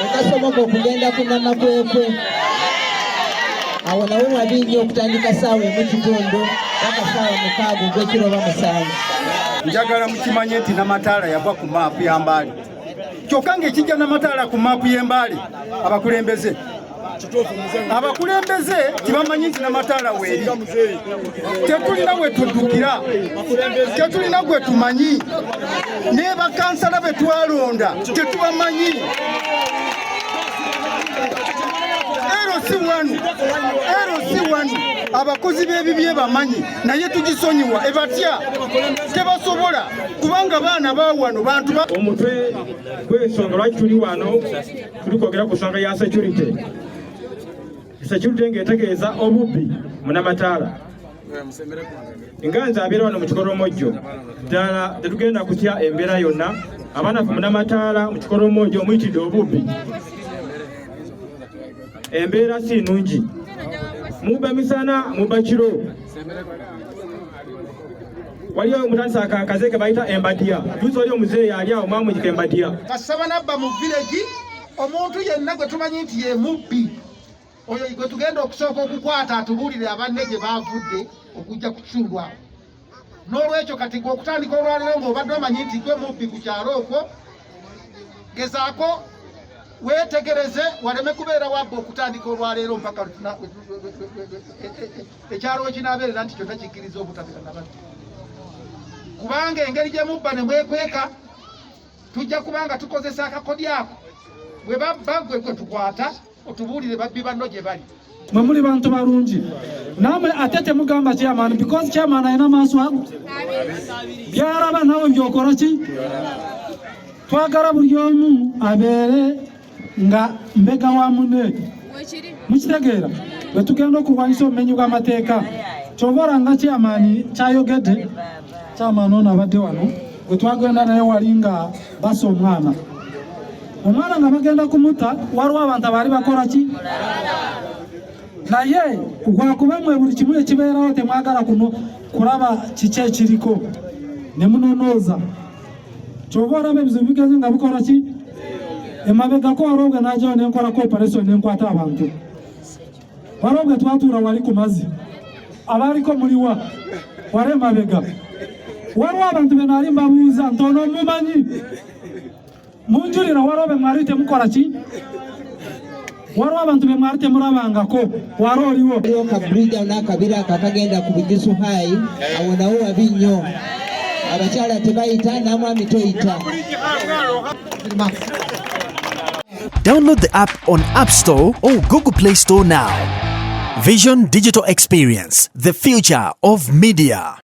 Nekasomoka okugenda ku namakwekwe awo nawo wabingi okutandika saawa emu kitundu paka saawa mukaaga ogw'ekiro oba musanvu. Njagala mukimanye nti Namataala yava ku maapu ya Mbale. Kyokka ng'ekijja Namataala ku maapu y'e Mbale abakulembeze tebamanyi nti Namataala weeri. Tetulina we tuddukira, tetulina gwe tumanyi, ne bakansala be twalonda tetubamanyi. LC1 abakozi b'ebibye bamanyi naye tugisonyiwa ebatya tebasobola kubanga baana bawano bantu omutwe gw'ensonga lwaki tuli wano tuli kwogera ku nsonga ya security ng'etegeeza obubbi mu Namataala. Nga nze abeera wano mu Kikoromojjo ddala tetugenda kutya embeera yonna abaana mu Namataala mu Kikoromojjo omuyitidde obubbi. Embeera si nnungi, muba misana muba kiro. Waliyo omutandisa akaze ke bayita embadiya, juzi oli omuzeeyi ali awo mwamuyika embadiya. Kasaba nabba mu village omuntu yenna gwe tumanyi nti ye mubbi oyo gwe tugenda okusooka okukwata atubuulire abanne gye baavudde okujja ku kitundu awo. N'olwekyo kati gwe okutandika olwaleero ng'obadde omanyi nti gwe mubbi ku kyalo okwo, gezaako weetegereze waleme kubeera wabba okutandika olwaleero mpaka ekyalo ekinaabeerera nti kyonna kikkiriza obutabeera nabadde. Kubanga engeri gye mubba ne mwekweka tujja kubanga tukozesa akakodi ako bwe babba gwe tukwata otubuulire babbi banno gye bali. Mwe muli bantu balungi namwe ate temugamba chairman because chairman ayina maaso ago byaraba nawe byokola ki. Twagala buli omu abeere nga mbega wa munne mukitegeera bwe tugenda okulwanyisa obumenyi bw'amateeka. Kyobora nga chairman kyayogedde, chairman ono abadde wano bwe twagenda naye wali nga basa omwana nga bagenda kumutta waliwo abantu abaali bakola ki naye lwakuba mwe buli kimu ekibeerawo temwagala kuno kulaba kiki ekiriko ne munonooza. Kyova olaba ebizibu bigeze nga bikola ki emabegako waliwo bwe najjawo nenkolako operation nenkwata abantu. Waliwo bwe twatuula wali ku mazzi abaaliko muliwa wali emabega. Waliwo abantu be naali mbabuuza ntono mumanyi munjulira waliwo be mwali temukola ki. Waliwo abantu be mwali temulabangako wali oliwo. Waliwo kaburija n'akabira akagenda ku Bugisu High awo nawo wabi nnyo. Abakyala tebayita n'amwami toyita. Download the app on App Store or Google Play Store now. Vision Digital Experience, the future of media.